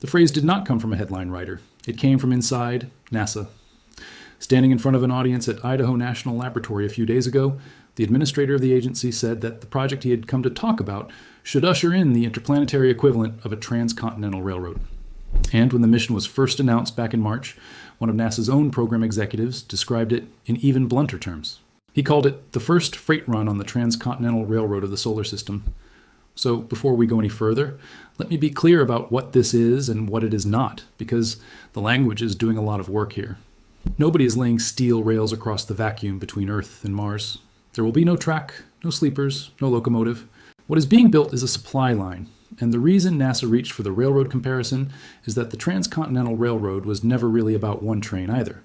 The phrase did not come from a headline writer. It came from inside NASA. Standing in front of an audience at Idaho National Laboratory a few days ago, the administrator of the agency said that the project he had come to talk about should usher in the interplanetary equivalent of a transcontinental railroad. And when the mission was first announced back in March, one of NASA's own program executives described it in even blunter terms. He called it the first freight run on the transcontinental railroad of the solar system. So before we go any further, let me be clear about what this is and what it is not, because the language is doing a lot of work here. Nobody is laying steel rails across the vacuum between Earth and Mars. There will be no track, no sleepers, no locomotive. What is being built is a supply line, and the reason NASA reached for the railroad comparison is that the transcontinental railroad was never really about one train either.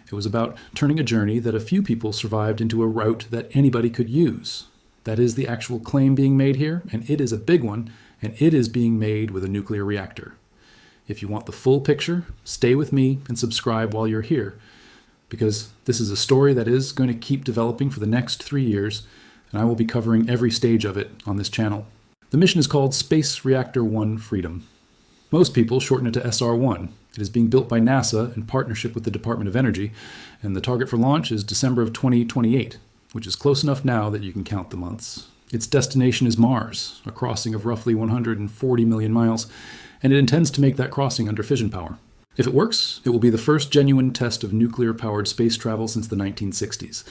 It was about turning a journey that a few people survived into a route that anybody could use. That is the actual claim being made here, and it is a big one, and it is being made with a nuclear reactor. If you want the full picture, stay with me and subscribe while you're here, because this is a story that is going to keep developing for the next 3 years, and I will be covering every stage of it on this channel. The mission is called Space Reactor 1 Freedom. Most people shorten it to SR1. It is being built by NASA in partnership with the Department of Energy, and the target for launch is December of 2028, which is close enough now that you can count the months. Its destination is Mars, a crossing of roughly 140 million miles, and it intends to make that crossing under fission power. If it works, it will be the first genuine test of nuclear-powered space travel since the 1960s.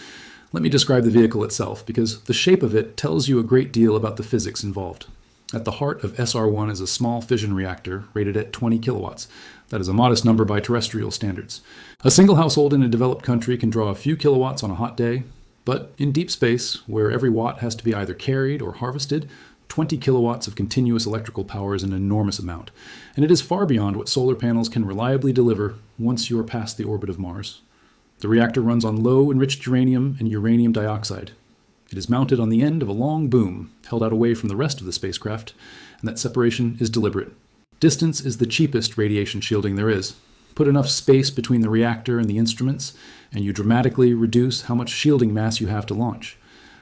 Let me describe the vehicle itself, because the shape of it tells you a great deal about the physics involved. At the heart of SR1 is a small fission reactor rated at 20 kilowatts. That is a modest number by terrestrial standards. A single household in a developed country can draw a few kilowatts on a hot day, but in deep space, where every watt has to be either carried or harvested, 20 kilowatts of continuous electrical power is an enormous amount, and it is far beyond what solar panels can reliably deliver once you are past the orbit of Mars. The reactor runs on low-enriched uranium and uranium dioxide. It is mounted on the end of a long boom, held out away from the rest of the spacecraft, and that separation is deliberate. Distance is the cheapest radiation shielding there is. Put enough space between the reactor and the instruments, and you dramatically reduce how much shielding mass you have to launch.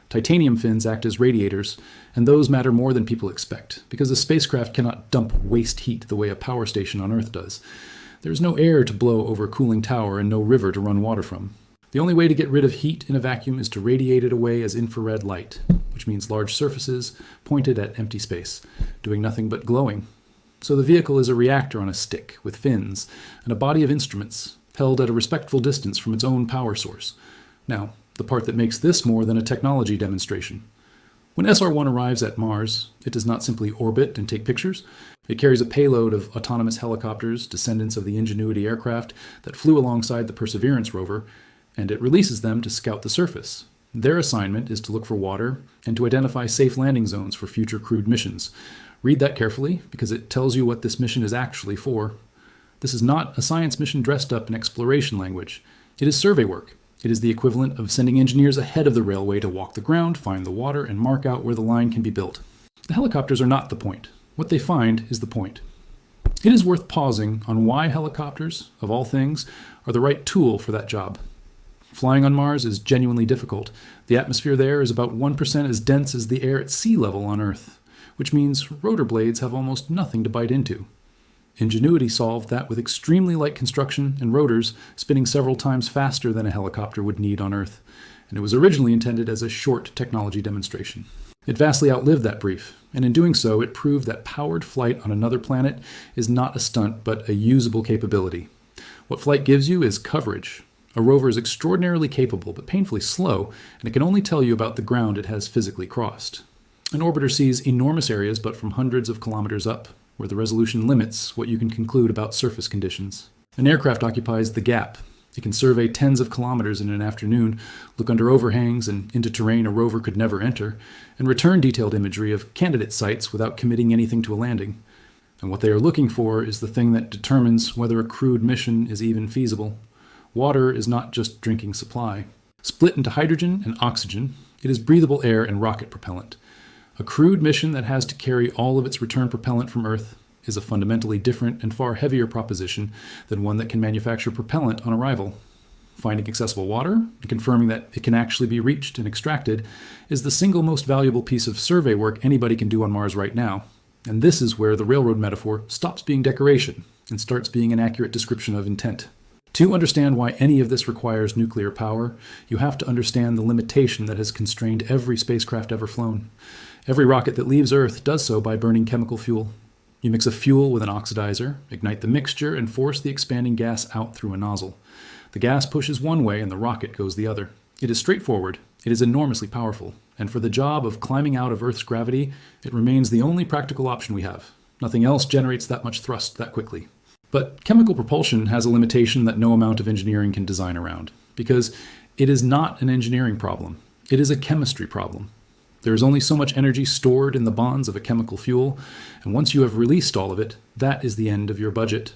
Titanium fins act as radiators, and those matter more than people expect, because a spacecraft cannot dump waste heat the way a power station on Earth does. There is no air to blow over a cooling tower and no river to run water from. The only way to get rid of heat in a vacuum is to radiate it away as infrared light, which means large surfaces pointed at empty space, doing nothing but glowing. So the vehicle is a reactor on a stick with fins and a body of instruments held at a respectful distance from its own power source. Now, the part that makes this more than a technology demonstration. When SR1 arrives at Mars, it does not simply orbit and take pictures. It carries a payload of autonomous helicopters, descendants of the Ingenuity aircraft that flew alongside the Perseverance rover, and it releases them to scout the surface. Their assignment is to look for water and to identify safe landing zones for future crewed missions. Read that carefully, because it tells you what this mission is actually for. This is not a science mission dressed up in exploration language. It is survey work. It is the equivalent of sending engineers ahead of the railway to walk the ground, find the water, and mark out where the line can be built. The helicopters are not the point. What they find is the point. It is worth pausing on why helicopters, of all things, are the right tool for that job. Flying on Mars is genuinely difficult. The atmosphere there is about 1% as dense as the air at sea level on Earth, which means rotor blades have almost nothing to bite into. Ingenuity solved that with extremely light construction and rotors spinning several times faster than a helicopter would need on Earth, and it was originally intended as a short technology demonstration. It vastly outlived that brief, and in doing so, it proved that powered flight on another planet is not a stunt, but a usable capability. What flight gives you is coverage. A rover is extraordinarily capable, but painfully slow, and it can only tell you about the ground it has physically crossed. An orbiter sees enormous areas, but from hundreds of kilometers up, where the resolution limits what you can conclude about surface conditions. An aircraft occupies the gap. It can survey tens of kilometers in an afternoon, look under overhangs and into terrain a rover could never enter, and return detailed imagery of candidate sites without committing anything to a landing. And what they are looking for is the thing that determines whether a crewed mission is even feasible. Water is not just drinking supply. Split into hydrogen and oxygen, it is breathable air and rocket propellant. A crewed mission that has to carry all of its return propellant from Earth is a fundamentally different and far heavier proposition than one that can manufacture propellant on arrival. Finding accessible water and confirming that it can actually be reached and extracted is the single most valuable piece of survey work anybody can do on Mars right now, And this is where the railroad metaphor stops being decoration and starts being an accurate description of intent. To understand why any of this requires nuclear power, you have to understand the limitation that has constrained every spacecraft ever flown. Every rocket that leaves Earth does so by burning chemical fuel. You mix a fuel with an oxidizer, ignite the mixture, and force the expanding gas out through a nozzle. The gas pushes one way and the rocket goes the other. It is straightforward, it is enormously powerful, and for the job of climbing out of Earth's gravity, it remains the only practical option we have. Nothing else generates that much thrust that quickly. But chemical propulsion has a limitation that no amount of engineering can design around, because it is not an engineering problem. It is a chemistry problem. There is only so much energy stored in the bonds of a chemical fuel, and once you have released all of it, that is the end of your budget.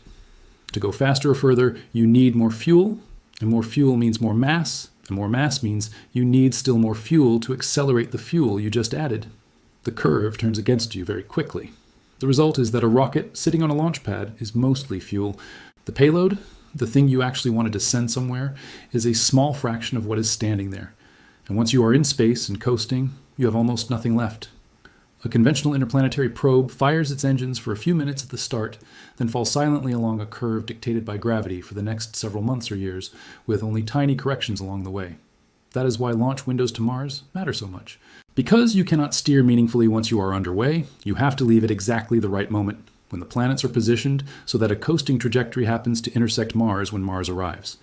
To go faster or further, you need more fuel, and more fuel means more mass, and more mass means you need still more fuel to accelerate the fuel you just added. The curve turns against you very quickly. The result is that a rocket sitting on a launch pad is mostly fuel. The payload, the thing you actually wanted to send somewhere, is a small fraction of what is standing there. And once you are in space and coasting, you have almost nothing left. A conventional interplanetary probe fires its engines for a few minutes at the start, then falls silently along a curve dictated by gravity for the next several months or years, with only tiny corrections along the way. That is why launch windows to Mars matter so much. Because you cannot steer meaningfully once you are underway, you have to leave at exactly the right moment, when the planets are positioned so that a coasting trajectory happens to intersect Mars when Mars arrives.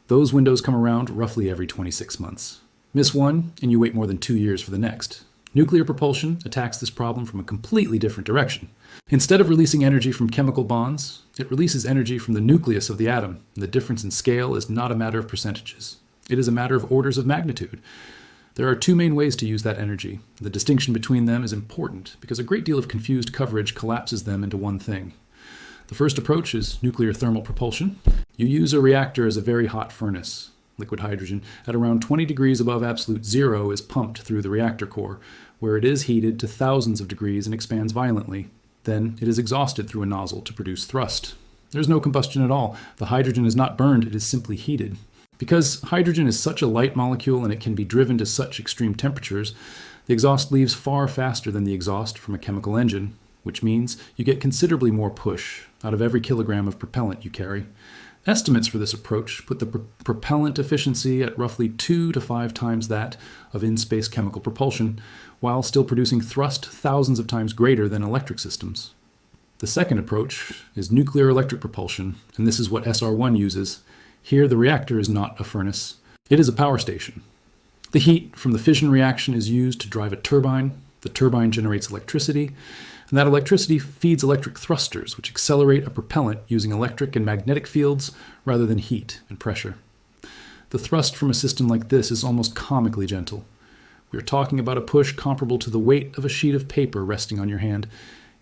Those windows come around roughly every 26 months. Miss one, and you wait more than 2 years for the next. Nuclear propulsion attacks this problem from a completely different direction. Instead of releasing energy from chemical bonds, it releases energy from the nucleus of the atom, and the difference in scale is not a matter of percentages. It is a matter of orders of magnitude. There are two main ways to use that energy. The distinction between them is important because a great deal of confused coverage collapses them into one thing. The first approach is nuclear thermal propulsion. You use a reactor as a very hot furnace. Liquid hydrogen at around 20 degrees above absolute zero is pumped through the reactor core, where it is heated to thousands of degrees and expands violently. Then it is exhausted through a nozzle to produce thrust. There is no combustion at all. The hydrogen is not burned, it is simply heated. Because hydrogen is such a light molecule and it can be driven to such extreme temperatures, the exhaust leaves far faster than the exhaust from a chemical engine, which means you get considerably more push out of every kilogram of propellant you carry. Estimates for this approach put the propellant efficiency at roughly 2 to 5 times that of in-space chemical propulsion, while still producing thrust thousands of times greater than electric systems. The second approach is nuclear electric propulsion, and this is what SR1 uses. Here, the reactor is not a furnace. It is a power station. The heat from the fission reaction is used to drive a turbine. The turbine generates electricity, and that electricity feeds electric thrusters, which accelerate a propellant using electric and magnetic fields rather than heat and pressure. The thrust from a system like this is almost comically gentle. We are talking about a push comparable to the weight of a sheet of paper resting on your hand.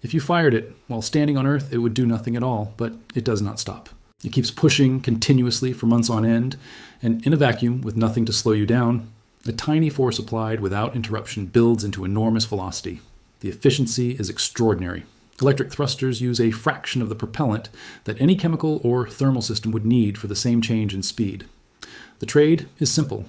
If you fired it while standing on Earth, it would do nothing at all, but it does not stop. It keeps pushing continuously for months on end, and in a vacuum, with nothing to slow you down, a tiny force applied without interruption builds into enormous velocity. The efficiency is extraordinary. Electric thrusters use a fraction of the propellant that any chemical or thermal system would need for the same change in speed. The trade is simple.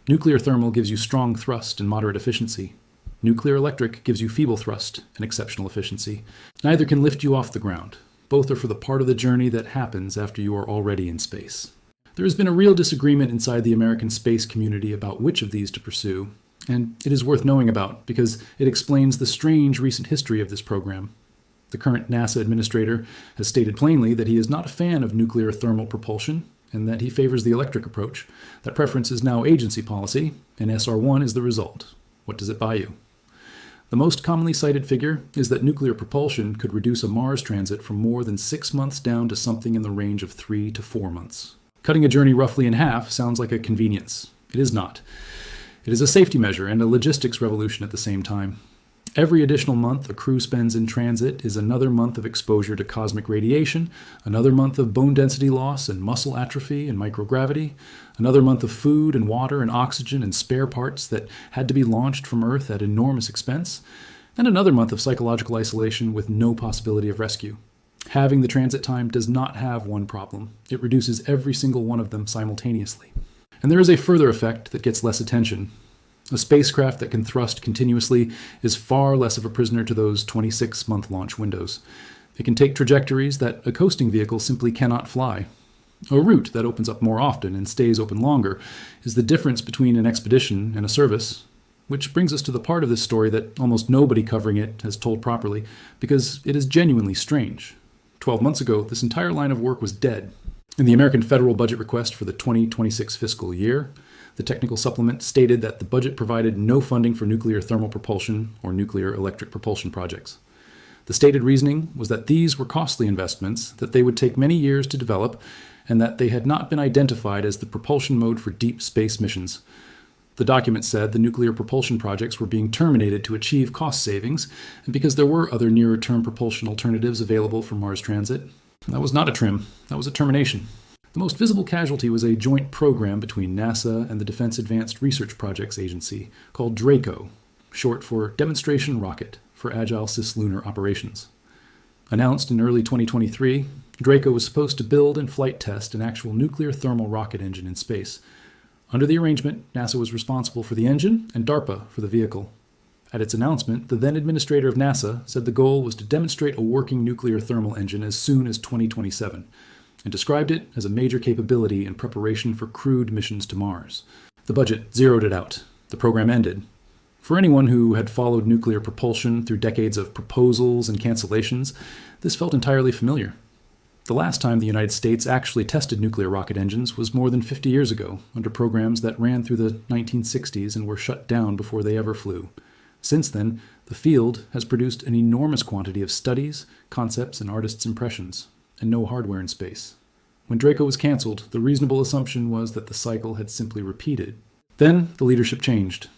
Nuclear thermal gives you strong thrust and moderate efficiency. Nuclear electric gives you feeble thrust and exceptional efficiency. Neither can lift you off the ground. Both are for the part of the journey that happens after you are already in space. There has been a real disagreement inside the American space community about which of these to pursue, and it is worth knowing about because it explains the strange recent history of this program. The current NASA administrator has stated plainly that he is not a fan of nuclear thermal propulsion and that he favors the electric approach. That preference is now agency policy, and SR1 is the result. What does it buy you? The most commonly cited figure is that nuclear propulsion could reduce a Mars transit from more than 6 months down to something in the range of 3 to 4 months. Cutting a journey roughly in half sounds like a convenience. It is not. It is a safety measure and a logistics revolution at the same time. Every additional month a crew spends in transit is another month of exposure to cosmic radiation, another month of bone density loss and muscle atrophy and microgravity, another month of food and water and oxygen and spare parts that had to be launched from Earth at enormous expense, and another month of psychological isolation with no possibility of rescue. Having the transit time does not have one problem. It reduces every single one of them simultaneously. And there is a further effect that gets less attention. A spacecraft that can thrust continuously is far less of a prisoner to those 26-month launch windows. It can take trajectories that a coasting vehicle simply cannot fly. A route that opens up more often and stays open longer is the difference between an expedition and a service. Which brings us to the part of this story that almost nobody covering it has told properly, because it is genuinely strange. 12 months ago, this entire line of work was dead. In the American federal budget request for the 2026 fiscal year, the technical supplement stated that the budget provided no funding for nuclear thermal propulsion or nuclear electric propulsion projects. The stated reasoning was that these were costly investments, that they would take many years to develop, and that they had not been identified as the propulsion mode for deep space missions. The document said the nuclear propulsion projects were being terminated to achieve cost savings, and because there were other nearer-term propulsion alternatives available for Mars transit. That was not a trim, that was a termination. The most visible casualty was a joint program between NASA and the Defense Advanced Research Projects Agency called DRACO, short for Demonstration Rocket for Agile Cislunar Operations. Announced in early 2023, DRACO was supposed to build and flight test an actual nuclear thermal rocket engine in space. Under the arrangement, NASA was responsible for the engine and DARPA for the vehicle. At its announcement, the then administrator of NASA said the goal was to demonstrate a working nuclear thermal engine as soon as 2027, and described it as a major capability in preparation for crewed missions to Mars. The budget zeroed it out. The program ended. For anyone who had followed nuclear propulsion through decades of proposals and cancellations, this felt entirely familiar. The last time the United States actually tested nuclear rocket engines was more than 50 years ago, under programs that ran through the 1960s and were shut down before they ever flew. Since then, the field has produced an enormous quantity of studies, concepts, and artists' impressions, and no hardware in space. When DRACO was canceled, the reasonable assumption was that the cycle had simply repeated. Then, the leadership changed.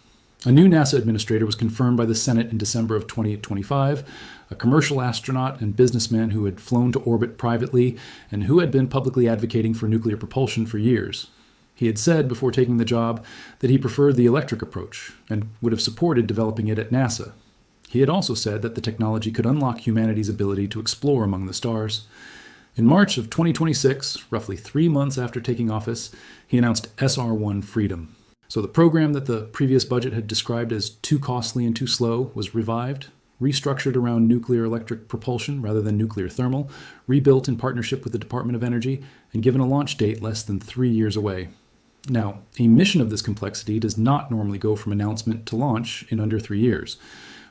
A new NASA administrator was confirmed by the Senate in December of 2025, a commercial astronaut and businessman who had flown to orbit privately and who had been publicly advocating for nuclear propulsion for years. He had said before taking the job that he preferred the electric approach and would have supported developing it at NASA. He had also said that the technology could unlock humanity's ability to explore among the stars. In March of 2026, roughly 3 months after taking office, he announced SR-1 Freedom. So the program that the previous budget had described as too costly and too slow was revived, restructured around nuclear electric propulsion rather than nuclear thermal, rebuilt in partnership with the Department of Energy, and given a launch date less than 3 years away. Now, a mission of this complexity does not normally go from announcement to launch in under 3 years,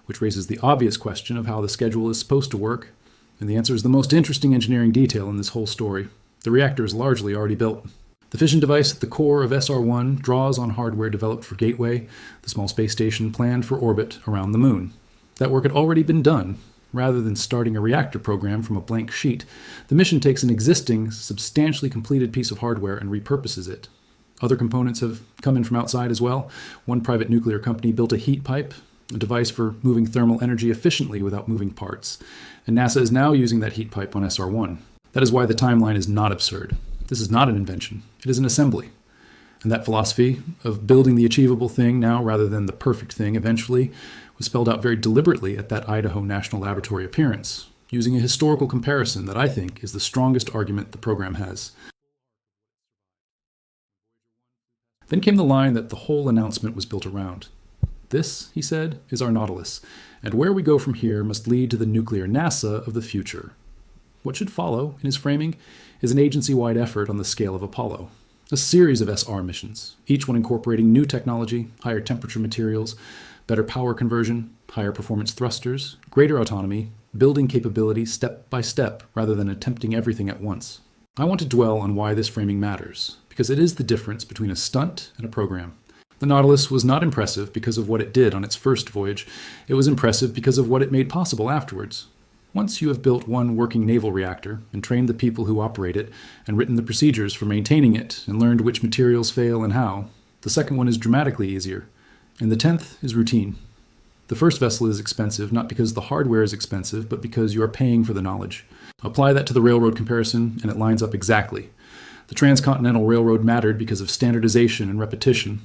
which raises the obvious question of how the schedule is supposed to work. And the answer is the most interesting engineering detail in this whole story. The reactor is largely already built. The fission device at the core of SR-1 draws on hardware developed for Gateway, the small space station planned for orbit around the Moon. That work had already been done. Rather than starting a reactor program from a blank sheet, the mission takes an existing, substantially completed piece of hardware and repurposes it. Other components have come in from outside as well. One private nuclear company built a heat pipe, a device for moving thermal energy efficiently without moving parts. And NASA is now using that heat pipe on SR-1. That is why the timeline is not absurd. This is not an invention. It is an assembly. And that philosophy of building the achievable thing now rather than the perfect thing eventually was spelled out very deliberately at that Idaho National Laboratory appearance, using a historical comparison that I think is the strongest argument the program has. Then came the line that the whole announcement was built around. This, he said, is our Nautilus, and where we go from here must lead to the nuclear NASA of the future. What should follow, in his framing, is an agency-wide effort on the scale of Apollo. A series of SR missions, each one incorporating new technology, higher temperature materials, better power conversion, higher performance thrusters, greater autonomy, building capability step by step rather than attempting everything at once. I want to dwell on why this framing matters, because it is the difference between a stunt and a program. The Nautilus was not impressive because of what it did on its first voyage. It was impressive because of what it made possible afterwards. Once you have built one working naval reactor and trained the people who operate it and written the procedures for maintaining it and learned which materials fail and how, the second one is dramatically easier. And the 10th is routine. The first vessel is expensive not because the hardware is expensive, but because you are paying for the knowledge. Apply that to the railroad comparison and it lines up exactly. The transcontinental railroad mattered because of standardization and repetition.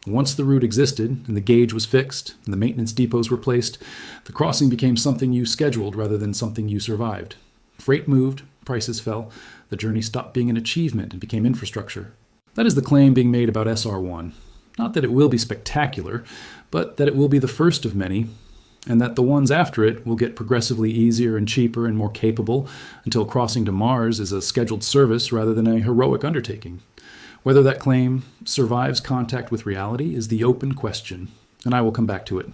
Once the route existed, and the gauge was fixed, and the maintenance depots were placed, the crossing became something you scheduled rather than something you survived. Freight moved, prices fell, the journey stopped being an achievement and became infrastructure. That is the claim being made about SR-1. Not that it will be spectacular, but that it will be the first of many, and that the ones after it will get progressively easier and cheaper and more capable until crossing to Mars is a scheduled service rather than a heroic undertaking. Whether that claim survives contact with reality is the open question, and I will come back to it.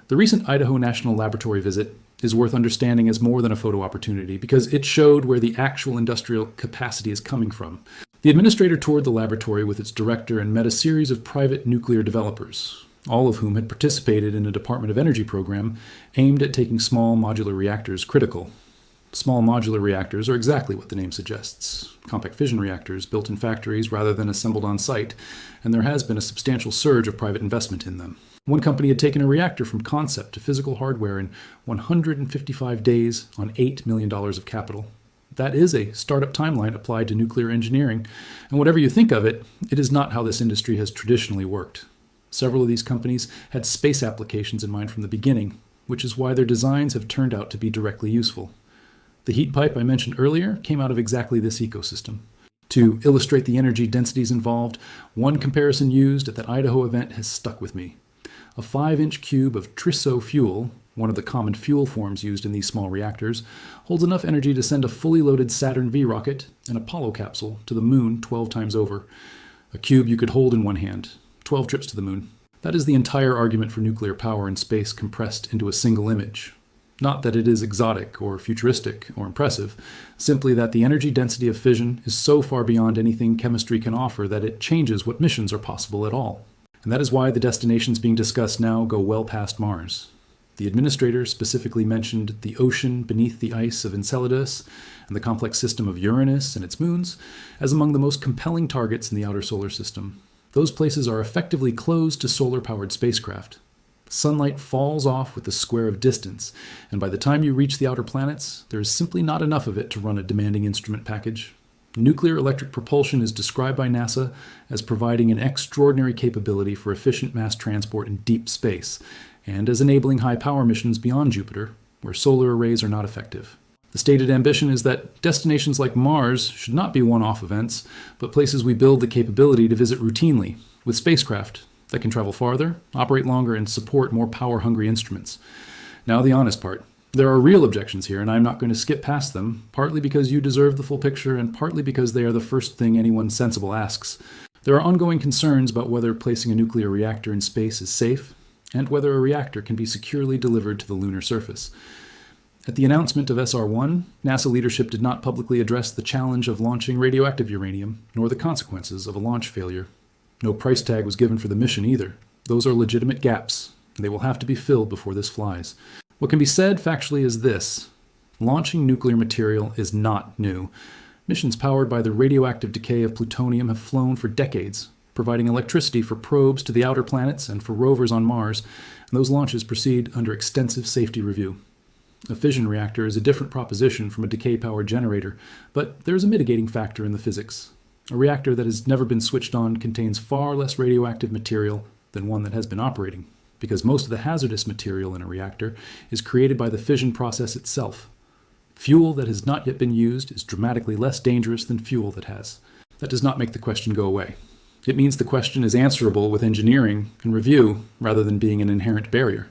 The recent Idaho National Laboratory visit is worth understanding as more than a photo opportunity because it showed where the actual industrial capacity is coming from. The administrator toured the laboratory with its director and met a series of private nuclear developers, all of whom had participated in a Department of Energy program aimed at taking small modular reactors critical. Small modular reactors are exactly what the name suggests. Compact fission reactors built in factories rather than assembled on site, and there has been a substantial surge of private investment in them. One company had taken a reactor from concept to physical hardware in 155 days on $8 million of capital. That is a startup timeline applied to nuclear engineering, and whatever you think of it, it is not how this industry has traditionally worked. Several of these companies had space applications in mind from the beginning, which is why their designs have turned out to be directly useful. The heat pipe I mentioned earlier came out of exactly this ecosystem. To illustrate the energy densities involved, one comparison used at that Idaho event has stuck with me. A 5-inch cube of triso fuel, one of the common fuel forms used in these small reactors, holds enough energy to send a fully loaded Saturn V rocket and Apollo capsule to the moon 12 times over. A cube you could hold in one hand, 12 trips to the moon. That is the entire argument for nuclear power in space compressed into a single image. Not that it is exotic or futuristic or impressive, simply that the energy density of fission is so far beyond anything chemistry can offer that it changes what missions are possible at all. And that is why the destinations being discussed now go well past Mars. The administrator specifically mentioned the ocean beneath the ice of Enceladus and the complex system of Uranus and its moons as among the most compelling targets in the outer solar system. Those places are effectively closed to solar-powered spacecraft. Sunlight falls off with the square of distance, and by the time you reach the outer planets, there is simply not enough of it to run a demanding instrument package. Nuclear electric propulsion is described by NASA as providing an extraordinary capability for efficient mass transport in deep space, and as enabling high-power missions beyond Jupiter, where solar arrays are not effective. The stated ambition is that destinations like Mars should not be one-off events, but places we build the capability to visit routinely, with spacecraft that can travel farther, operate longer, and support more power-hungry instruments. Now the honest part. There are real objections here, and I'm not going to skip past them, partly because you deserve the full picture, and partly because they are the first thing anyone sensible asks. There are ongoing concerns about whether placing a nuclear reactor in space is safe, and whether a reactor can be securely delivered to the lunar surface. At the announcement of SR-1, NASA leadership did not publicly address the challenge of launching radioactive uranium, nor the consequences of a launch failure. No price tag was given for the mission either. Those are legitimate gaps, and they will have to be filled before this flies. What can be said factually is this: launching nuclear material is not new. Missions powered by the radioactive decay of plutonium have flown for decades, providing electricity for probes to the outer planets and for rovers on Mars, and those launches proceed under extensive safety review. A fission reactor is a different proposition from a decay-powered generator, but there is a mitigating factor in the physics. A reactor that has never been switched on contains far less radioactive material than one that has been operating, because most of the hazardous material in a reactor is created by the fission process itself. Fuel that has not yet been used is dramatically less dangerous than fuel that has. That does not make the question go away. It means the question is answerable with engineering and review rather than being an inherent barrier.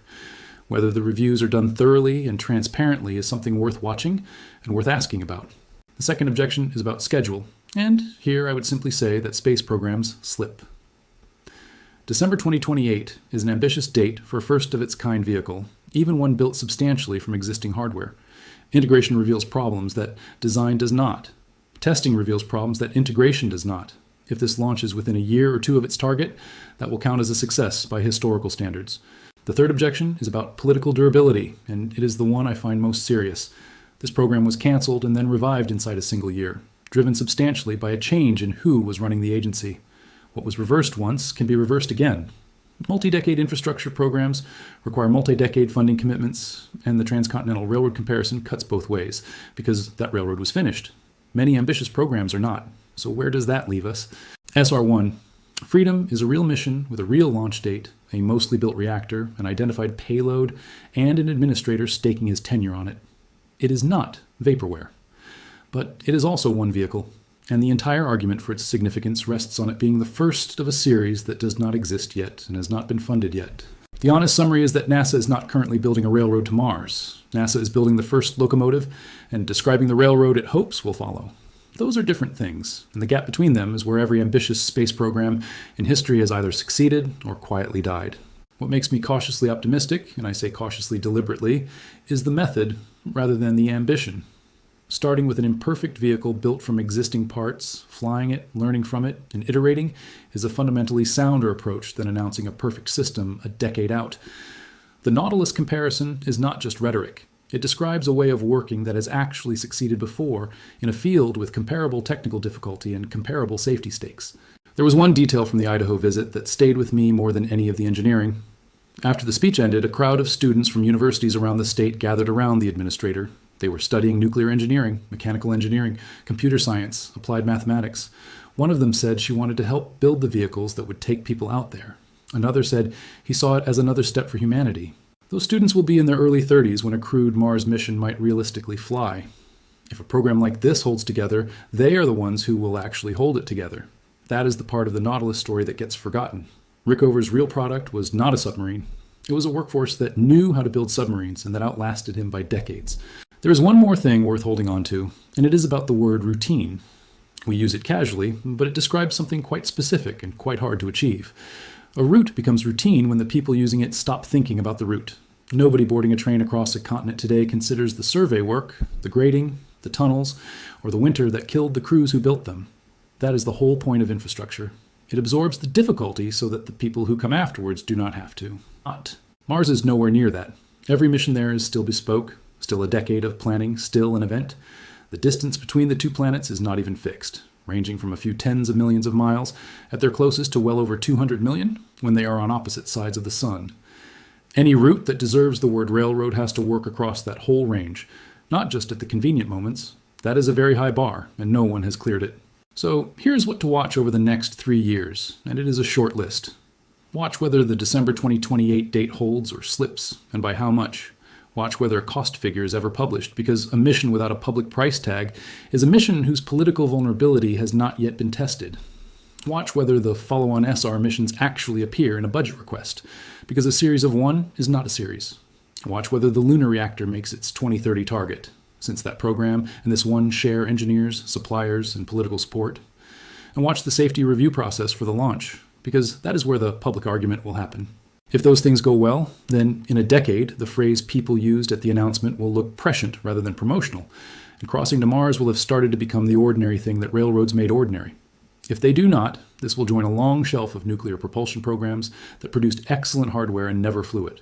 Whether the reviews are done thoroughly and transparently is something worth watching and worth asking about. The second objection is about schedule, and here I would simply say that space programs slip. December 2028 is an ambitious date for a first-of-its-kind vehicle, even one built substantially from existing hardware. Integration reveals problems that design does not. Testing reveals problems that integration does not. If this launches within a year or two of its target, that will count as a success by historical standards. The third objection is about political durability, and it is the one I find most serious. This program was canceled and then revived inside a single year, driven substantially by a change in who was running the agency. What was reversed once can be reversed again. Multi-decade infrastructure programs require multi-decade funding commitments, and the Transcontinental Railroad comparison cuts both ways, because that railroad was finished. Many ambitious programs are not. So where does that leave us? SR-1. Freedom is a real mission with a real launch date, a mostly built reactor, an identified payload, and an administrator staking his tenure on it. It is not vaporware. But it is also one vehicle. And the entire argument for its significance rests on it being the first of a series that does not exist yet and has not been funded yet. The honest summary is that NASA is not currently building a railroad to Mars. NASA is building the first locomotive and describing the railroad it hopes will follow. Those are different things, and the gap between them is where every ambitious space program in history has either succeeded or quietly died. What makes me cautiously optimistic, and I say cautiously deliberately, is the method rather than the ambition. Starting with an imperfect vehicle built from existing parts, flying it, learning from it, and iterating is a fundamentally sounder approach than announcing a perfect system a decade out. The Nautilus comparison is not just rhetoric. It describes a way of working that has actually succeeded before in a field with comparable technical difficulty and comparable safety stakes. There was one detail from the Idaho visit that stayed with me more than any of the engineering. After the speech ended, a crowd of students from universities around the state gathered around the administrator. They were studying nuclear engineering, mechanical engineering, computer science, applied mathematics. One of them said she wanted to help build the vehicles that would take people out there. Another said he saw it as another step for humanity. Those students will be in their early 30s when a crewed Mars mission might realistically fly. If a program like this holds together, they are the ones who will actually hold it together. That is the part of the Nautilus story that gets forgotten. Rickover's real product was not a submarine. It was a workforce that knew how to build submarines and that outlasted him by decades. There is one more thing worth holding on to, and it is about the word routine. We use it casually, but it describes something quite specific and quite hard to achieve. A route becomes routine when the people using it stop thinking about the route. Nobody boarding a train across a continent today considers the survey work, the grading, the tunnels, or the winter that killed the crews who built them. That is the whole point of infrastructure. It absorbs the difficulty so that the people who come afterwards do not have to. Mars is nowhere near that. Every mission there is still bespoke, still a decade of planning, still an event. The distance between the two planets is not even fixed, ranging from a few tens of millions of miles at their closest to well over 200 million when they are on opposite sides of the sun. Any route that deserves the word railroad has to work across that whole range, not just at the convenient moments. That is a very high bar, and no one has cleared it. So here's what to watch over the next 3 years, and it is a short list. Watch whether the December 2028 date holds or slips, and by how much. Watch whether a cost figure is ever published, because a mission without a public price tag is a mission whose political vulnerability has not yet been tested. Watch whether the follow-on SR missions actually appear in a budget request, because a series of one is not a series. Watch whether the lunar reactor makes its 2030 target, since that program and this one share engineers, suppliers, and political support. And watch the safety review process for the launch, because that is where the public argument will happen. If those things go well, then in a decade, the phrase people used at the announcement will look prescient rather than promotional, and crossing to Mars will have started to become the ordinary thing that railroads made ordinary. If they do not, this will join a long shelf of nuclear propulsion programs that produced excellent hardware and never flew it.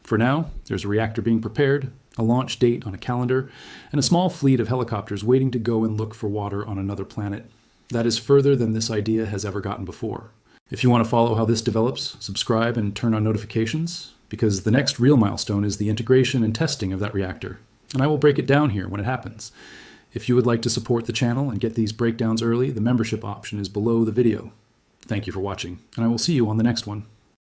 For now, there's a reactor being prepared, a launch date on a calendar, and a small fleet of helicopters waiting to go and look for water on another planet. That is further than this idea has ever gotten before. If you want to follow how this develops, subscribe and turn on notifications, because the next real milestone is the integration and testing of that reactor, and I will break it down here when it happens. If you would like to support the channel and get these breakdowns early, the membership option is below the video. Thank you for watching, and I will see you on the next one.